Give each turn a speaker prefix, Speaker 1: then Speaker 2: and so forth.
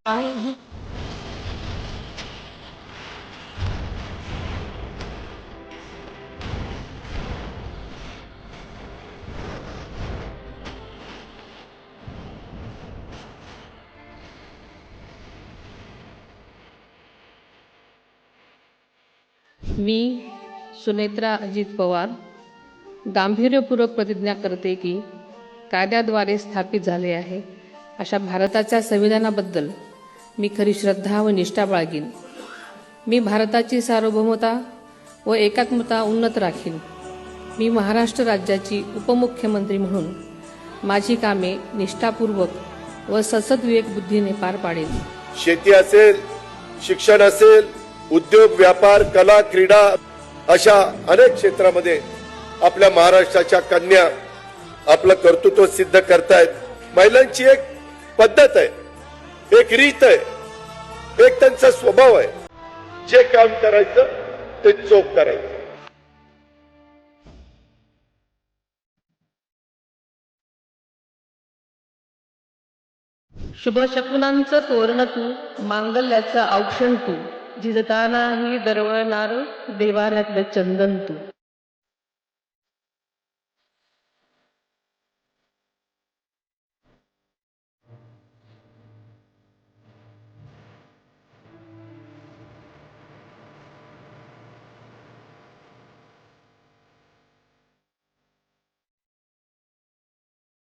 Speaker 1: आहे.
Speaker 2: मी सुनेत्रा अजित पवार गांभीर्यपूर्वक प्रतिज्ञा करते की कायद्याद्वारे स्थापित झाले आहे अशा भारताच्या संविधानाबद्दल मी खरी श्रद्धा व निष्ठा बाळगीन. मी भारताची सार्वभौमता व एकात्मता उन्नत राखीन. मी महाराष्ट्र राज्याची उपमुख्यमंत्री म्हणून माझी कामे निष्ठापूर्वक व सद्विवेक बुद्धीने पार पाडेन.
Speaker 3: शेती असेल, शिक्षण असेल, उद्योग, व्यापार, कला, क्रीडा अशा अनेक क्षेत्रामध्ये आपल्या महाराष्ट्राच्या कन्या आपलं कर्तृत्व सिद्ध करतायत. महिलांची एक पद्धत आहे, एक रीत आहे, एक त्यांचा स्वभाव आहे. जे काम करायचं ते चोख करायचं.
Speaker 2: शुभशकुनांचं तोरण तू, मांगल्याचं औक्षण तू, झिजतानाही दरवळणार देवाऱ्यातलं चंदन तू.